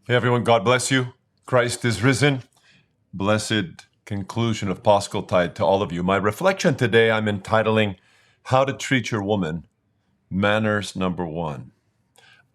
Hey everyone, God bless you. Christ is risen. Blessed conclusion of Paschal Tide to all of you. My reflection today I'm entitling How to Treat Your Woman, Manners Number One.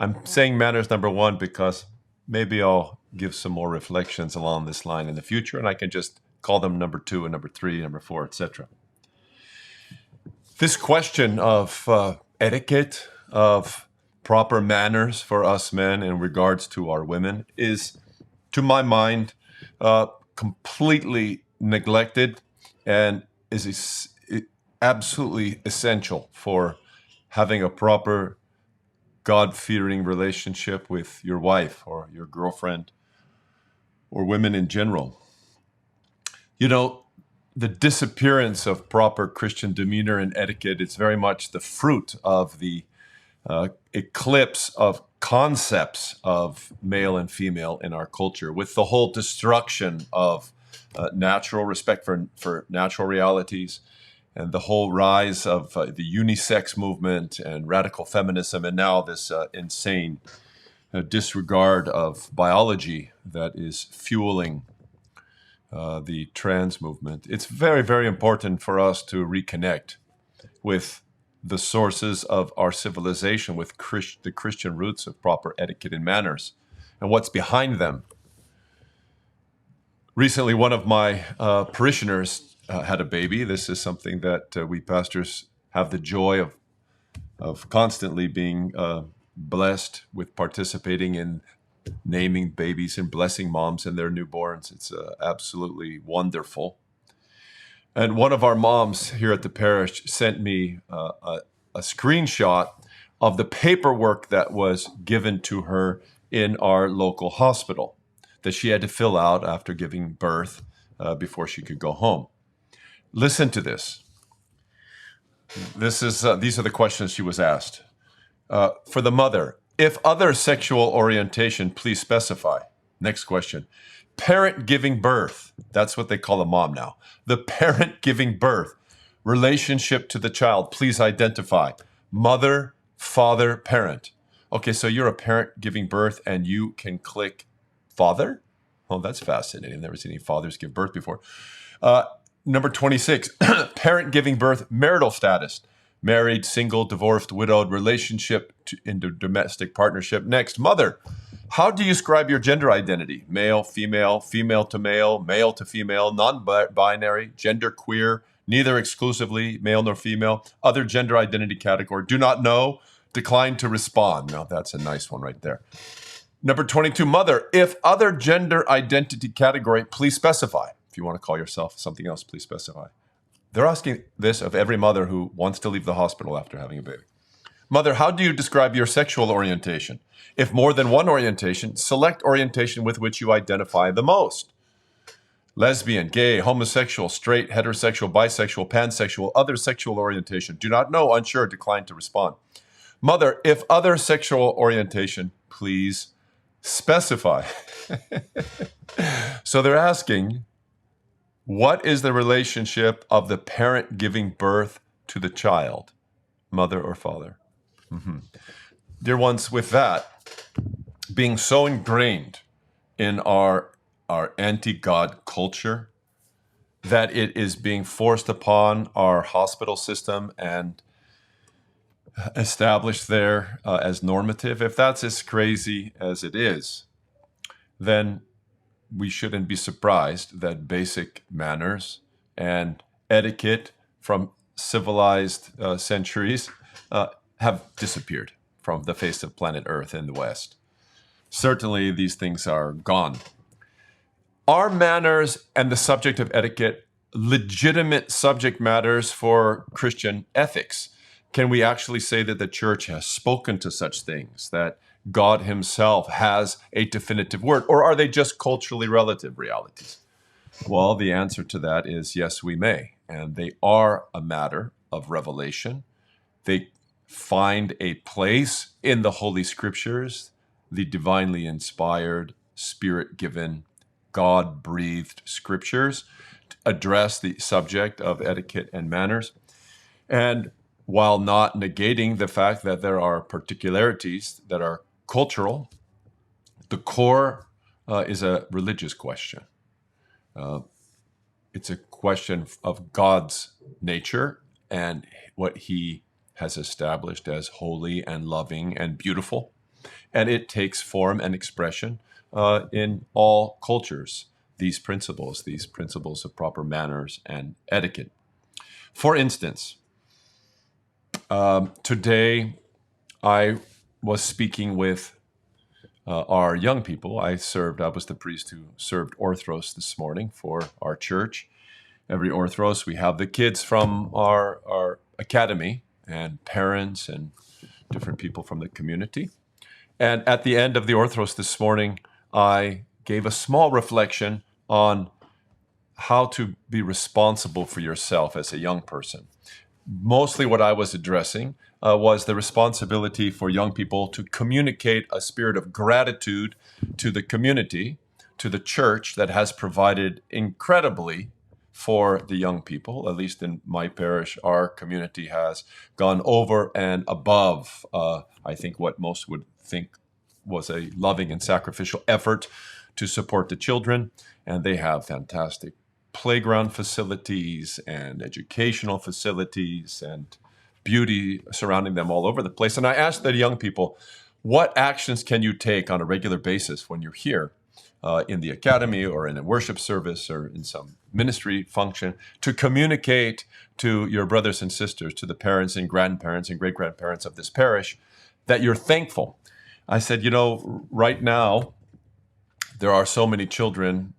I'm saying manners number one because maybe I'll give some more reflections along this line in the future, and I can just call them number two and number three, number four, etc. This question of etiquette, of proper manners for us men in regards to our women is, to my mind, completely neglected and is absolutely essential for having a proper God-fearing relationship with your wife or your girlfriend or women in general. You know, the disappearance of proper Christian demeanor and etiquette is very much the fruit of the eclipse of concepts of male and female in our culture, with the whole destruction of natural respect for natural realities, and the whole rise of the unisex movement and radical feminism, and now this insane disregard of biology that is fueling the trans movement. It's very, very important for us to reconnect with the sources of our civilization, with the Christian roots of proper etiquette and manners, and what's behind them. Recently, one of my parishioners had a baby. This is something that we pastors have the joy of constantly being blessed with participating in naming babies and blessing moms and their newborns. It's absolutely wonderful. And one of our moms here at the parish sent me a screenshot of the paperwork that was given to her in our local hospital that she had to fill out after giving birth before she could go home. Listen to this. These are the questions she was asked. For the mother, if other sexual orientation, please specify. Next question. Parent giving birth. That's what they call a mom now. The parent giving birth. Relationship to the child. Please identify. Mother, father, parent. Okay, so you're a parent giving birth and you can click father? Oh, that's fascinating. I've never seen any fathers give birth before. Number 26. Parent giving birth. Marital status. Married, single, divorced, widowed, relationship into domestic partnership. Next, mother. How do you describe your gender identity? Male, female, female to male to female, non-binary, gender queer, neither exclusively male nor female, other gender identity category. Do not know, decline to respond. Now that's a nice one right there. Number 22, mother. If other gender identity category, please specify. If you want to call yourself something else, please specify. They're asking this of every mother who wants to leave the hospital after having a baby. Mother, how do you describe your sexual orientation? If more than one orientation, select orientation with which you identify the most. Lesbian, gay, homosexual, straight, heterosexual, bisexual, pansexual, other sexual orientation. Do not know, unsure, decline to respond. Mother, if other sexual orientation, please specify. So they're asking, what is the relationship of the parent giving birth to the child, mother or father? Mm-hmm. Dear ones, with that being so ingrained in our anti-God culture that it is being forced upon our hospital system and established there as normative, if that's as crazy as it is, then we shouldn't be surprised that basic manners and etiquette from civilized centuries have disappeared from the face of planet Earth in the West. Certainly, these things are gone. Are manners and the subject of etiquette legitimate subject matters for Christian ethics? Can we actually say that the church has spoken to such things, that God himself has a definitive word, or are they just culturally relative realities? Well, the answer to that is yes, we may. And they are a matter of revelation. They find a place in the Holy Scriptures, the divinely inspired, spirit-given, God-breathed Scriptures, to address the subject of etiquette and manners. And while not negating the fact that there are particularities that are cultural, The core is a religious question. It's a question of God's nature and what he has established as holy and loving and beautiful. And it takes form and expression in all cultures, these principles of proper manners and etiquette. For instance, today I was speaking with our young people. I was the priest who served Orthros this morning for our church. Every Orthros, we have the kids from our academy and parents and different people from the community. And at the end of the Orthros this morning, I gave a small reflection on how to be responsible for yourself as a young person. Mostly what I was addressing was the responsibility for young people to communicate a spirit of gratitude to the community, to the church that has provided incredibly for the young people. At least in my parish, our community has gone over and above, I think, what most would think was a loving and sacrificial effort to support the children. And they have fantastic playground facilities and educational facilities and beauty surrounding them all over the place. And I asked the young people, what actions can you take on a regular basis when you're here in the academy or in a worship service or in some ministry function to communicate to your brothers and sisters, to the parents and grandparents and great-grandparents of this parish, that you're thankful? I said, right now, there are so many children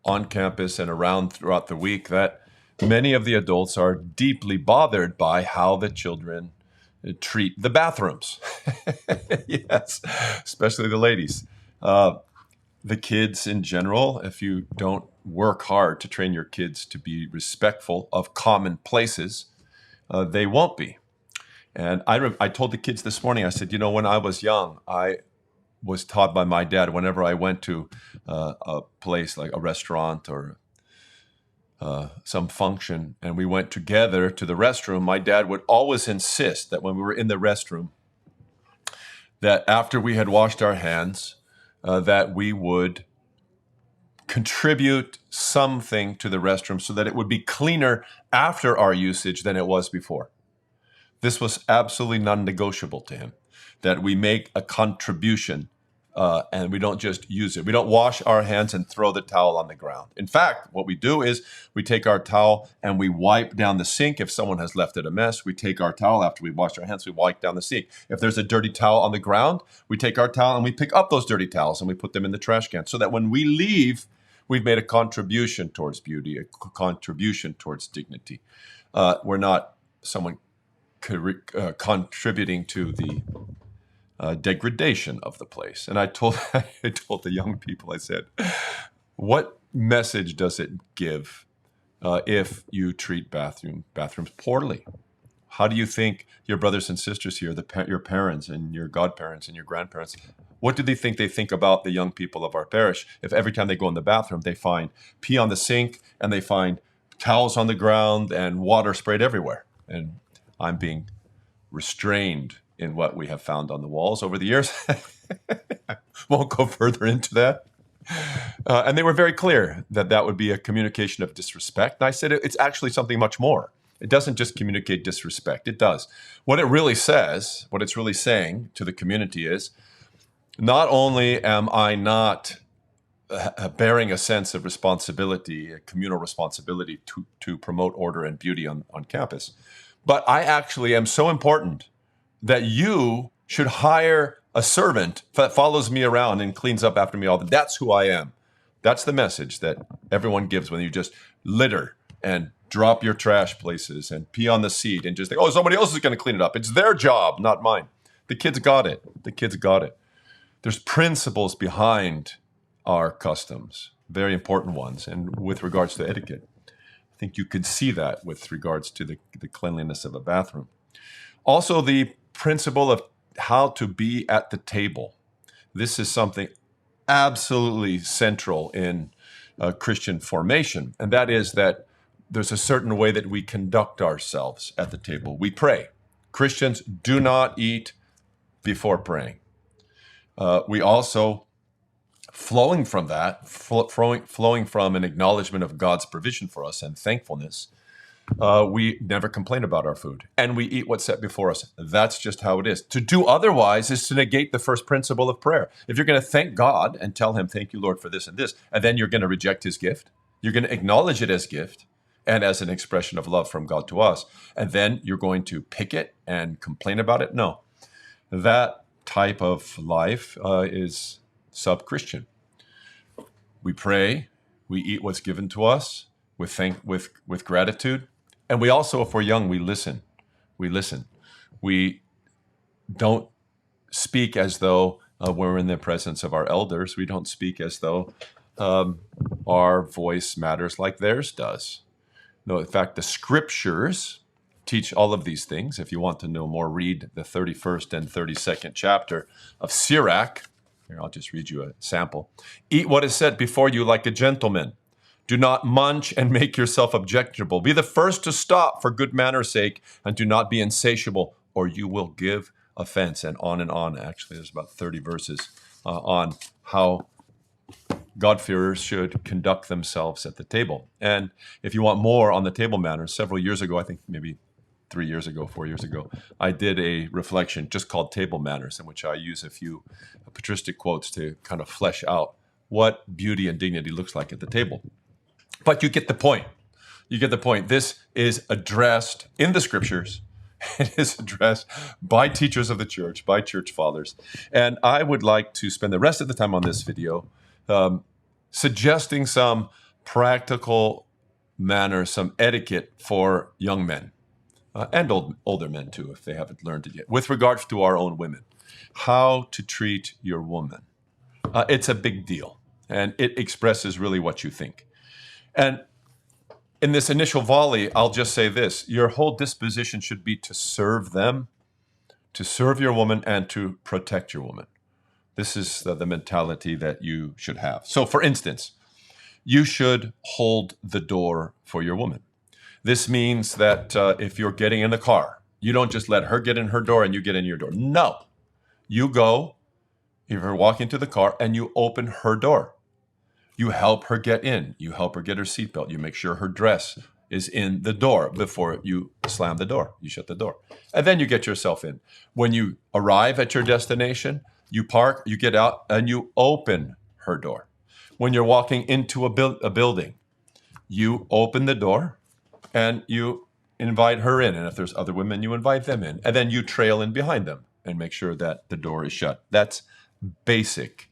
on campus and around throughout the week that many of the adults are deeply bothered by how the children treat the bathrooms. Yes, especially the ladies. The kids in general, if you don't work hard to train your kids to be respectful of common places, they won't be. And I told the kids this morning, I said, when I was young, I was taught by my dad whenever I went to a place like a restaurant or some function and we went together to the restroom, my dad would always insist that when we were in the restroom, that after we had washed our hands, that we would contribute something to the restroom so that it would be cleaner after our usage than it was before. This was absolutely non-negotiable to him, that we make a contribution and we don't just use it. We don't wash our hands and throw the towel on the ground. In fact, what we do is we take our towel and we wipe down the sink. If someone has left it a mess, we take our towel after we wash our hands, we wipe down the sink. If there's a dirty towel on the ground, we take our towel and we pick up those dirty towels and we put them in the trash can so that when we leave, we've made a contribution towards beauty, a contribution towards dignity. We're not someone contributing to the degradation of the place. And I told the young people, I said, what message does it give if you treat bathrooms poorly? How do you think your brothers and sisters here, your parents and your godparents and your grandparents, what do they think about the young people of our parish if every time they go in the bathroom, they find pee on the sink and they find towels on the ground and water sprayed everywhere? And I'm being restrained in what we have found on the walls over the years. I won't go further into that. And they were very clear that would be a communication of disrespect. And I said, it's actually something much more. It doesn't just communicate disrespect. It does. What it really says, what it's really saying to the community is, not only am I not bearing a sense of responsibility, a communal responsibility to promote order and beauty on campus, but I actually am so important that you should hire a servant that follows me around and cleans up after me all the time. That's who I am. That's the message that everyone gives when you just litter and drop your trash places and pee on the seat and just think, somebody else is going to clean it up. It's their job, not mine. The kids got it. There's principles behind our customs, very important ones. And with regards to etiquette, I think you could see that with regards to the cleanliness of a bathroom. Also, the principle of how to be at the table. This is something absolutely central in Christian formation, and that is that there's a certain way that we conduct ourselves at the table. We pray. Christians do not eat before praying. We also flowing from that, flowing from an acknowledgement of God's provision for us and thankfulness, we never complain about our food, and we eat what's set before us. That's just how it is. To do otherwise is to negate the first principle of prayer. If you're going to thank God and tell him, thank you, Lord, for this and this, and then you're going to reject his gift, you're going to acknowledge it as gift and as an expression of love from God to us, and then you're going to pick it and complain about it. No, that type of life is sub-Christian. We pray, we eat what's given to us with gratitude. And we also, if we're young, we listen. We listen. We don't speak as though we're in the presence of our elders. We don't speak as though our voice matters like theirs does. No, in fact, the scriptures teach all of these things. If you want to know more, read the 31st and 32nd chapter of Sirach. Here, I'll just read you a sample. Eat what is set before you like a gentleman. Do not munch and make yourself objectionable. Be the first to stop for good manners' sake, and do not be insatiable, or you will give offense. And on and on. Actually, there's about 30 verses on how God-fearers should conduct themselves at the table. And if you want more on the table manners, several years ago, I think maybe 4 years ago, I did a reflection just called Table Manners, in which I use a few patristic quotes to kind of flesh out what beauty and dignity looks like at the table. But you get the point. You get the point. This is addressed in the scriptures. It is addressed by teachers of the church, by church fathers. And I would like to spend the rest of the time on this video suggesting some practical manners, some etiquette for young men and older men too, if they haven't learned it yet, with regards to our own women. How to treat your woman. It's a big deal, and it expresses really what you think. And in this initial volley, I'll just say this. Your whole disposition should be to serve them, to serve your woman, and to protect your woman. This is the mentality that you should have. So, for instance, you should hold the door for your woman. This means that if you're getting in the car, you don't just let her get in her door and you get in your door. No. You go, if you're walking to the car, and you open her door. You help her get in. You help her get her seatbelt. You make sure her dress is in the door before you slam the door. You shut the door. And then you get yourself in. When you arrive at your destination, you park, you get out, and you open her door. When you're walking into a building, you open the door and you invite her in. And if there's other women, you invite them in. And then you trail in behind them and make sure that the door is shut. That's basic.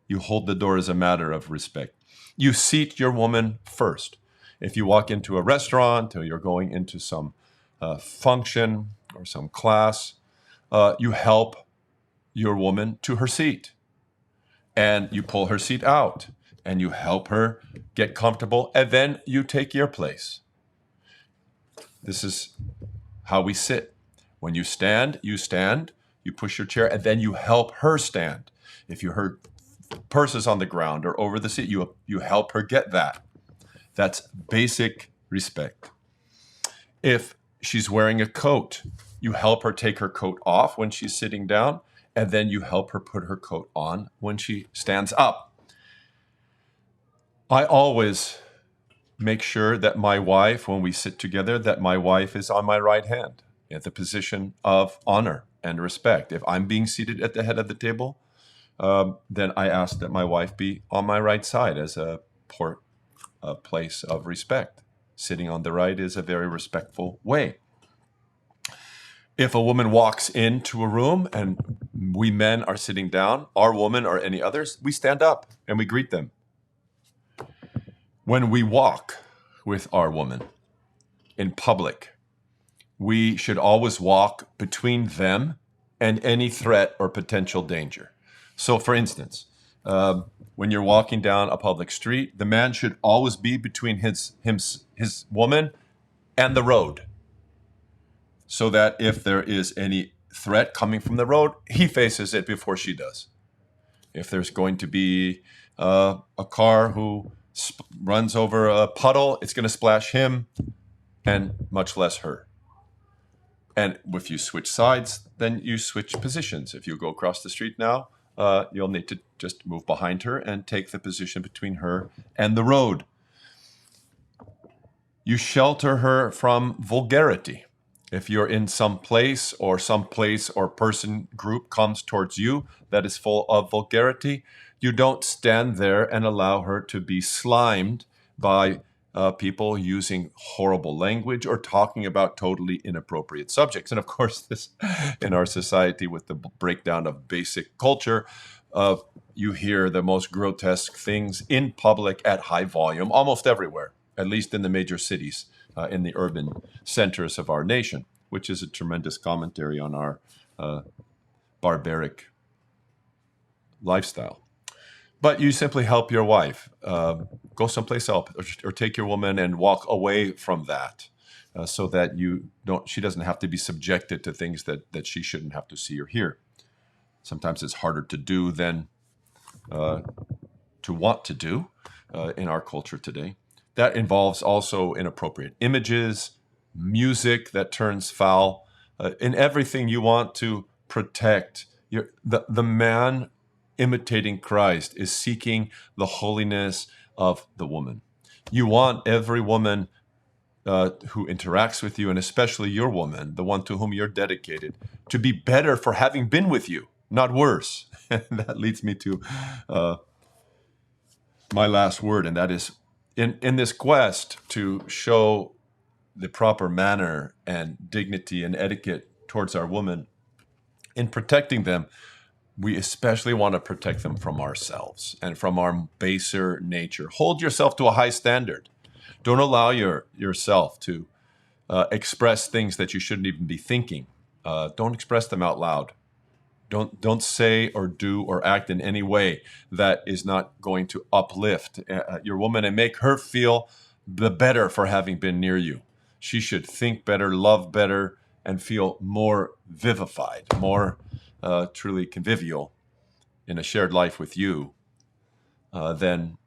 You hold the door as a matter of respect. You seat your woman first. If you walk into a restaurant or you're going into some function or some class, you help your woman to her seat. And you pull her seat out and you help her get comfortable. And then you take your place. This is how we sit. When you stand, you push your chair, and then you help her stand. If her purse is on the ground or over the seat, you help her get that. That's basic respect. If she's wearing a coat, you help her take her coat off when she's sitting down, and then you help her put her coat on when she stands up. I always make sure that my wife, when we sit together, that my wife is on my right hand at the position of honor and respect. If I'm being seated at the head of the table, then I ask that my wife be on my right side as a place of respect. Sitting on the right is a very respectful way. If a woman walks into a room and we men are sitting down, our woman or any others, we stand up and we greet them. When we walk with our woman in public, we should always walk between them and any threat or potential danger. So, for instance, when you're walking down a public street, the man should always be between his woman and the road, so that if there is any threat coming from the road, he faces it before she does. If there's going to be a car who runs over a puddle, it's going to splash him and much less her. And if you switch sides, then you switch positions. If you go across the street now, you'll need to just move behind her and take the position between her and the road. You shelter her from vulgarity. If you're in some place or person group comes towards you that is full of vulgarity, you don't stand there and allow her to be slimed by people using horrible language or talking about totally inappropriate subjects. And of course, this in our society with the breakdown of basic culture, you hear the most grotesque things in public at high volume almost everywhere, at least in the major cities, in the urban centers of our nation, which is a tremendous commentary on our barbaric lifestyle. But you simply help your wife. Go someplace else or take your woman and walk away from that so that she doesn't have to be subjected to things that she shouldn't have to see or hear. Sometimes it's harder to do than to want to do in our culture today. That involves also inappropriate images, music that turns foul, in everything you want to protect. The man imitating Christ is seeking the holiness of the woman. You want every woman who interacts with you, and especially your woman, the one to whom you're dedicated, to be better for having been with you, not worse. And that leads me to my last word, and that is, in this quest to show the proper manner and dignity and etiquette towards our women, in protecting them, we especially want to protect them from ourselves and from our baser nature. Hold yourself to a high standard. Don't allow yourself to express things that you shouldn't even be thinking. Don't express them out loud. Don't say or do or act in any way that is not going to uplift your woman and make her feel the better for having been near you. She should think better, love better, and feel more vivified, more truly convivial in a shared life with you than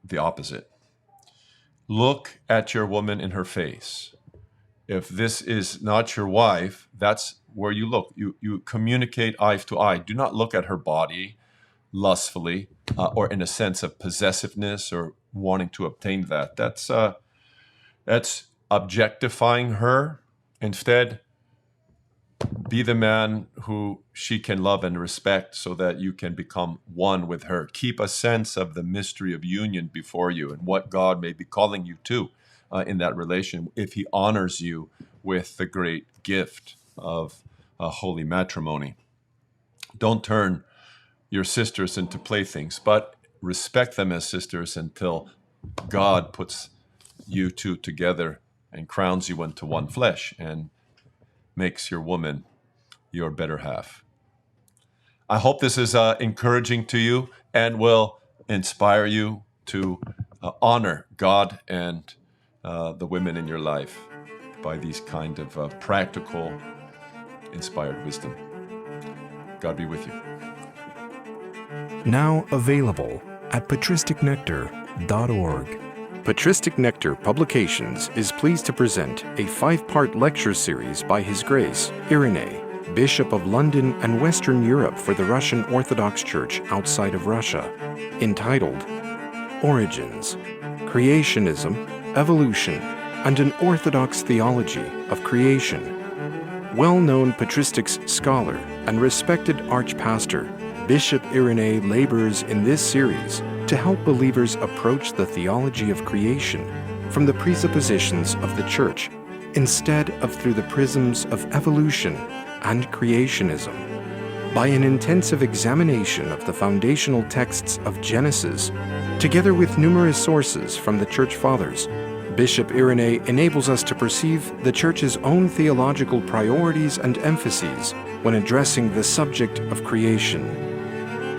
the opposite. Look at your woman in her face. If this is not your wife, that's where you look. You communicate eye to eye. Do not look at her body lustfully or in a sense of possessiveness or wanting to obtain that. That's objectifying her. Instead, be the man who she can love and respect so that you can become one with her. Keep a sense of the mystery of union before you and what God may be calling you to in that relation if he honors you with the great gift of holy matrimony. Don't turn your sisters into playthings, but respect them as sisters until God puts you two together and crowns you into one flesh and makes your woman your better half. I hope this is encouraging to you and will inspire you to honor God and the women in your life by these kind of practical, inspired wisdom. God be with you. Now available at patristiccnectar.org. Patristic Nectar Publications is pleased to present a 5-part lecture series by His Grace Irenei, Bishop of London and Western Europe for the Russian Orthodox Church outside of Russia, entitled Origins, Creationism, Evolution, and an Orthodox Theology of Creation. Well-known patristics scholar and respected archpastor, Bishop Irenei labors in this series to help believers approach the theology of creation from the presuppositions of the Church instead of through the prisms of evolution and creationism. By an intensive examination of the foundational texts of Genesis, together with numerous sources from the Church Fathers, Bishop Irenei enables us to perceive the Church's own theological priorities and emphases when addressing the subject of creation.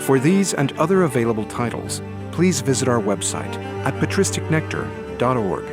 For these and other available titles, please visit our website at patristiccnectar.org.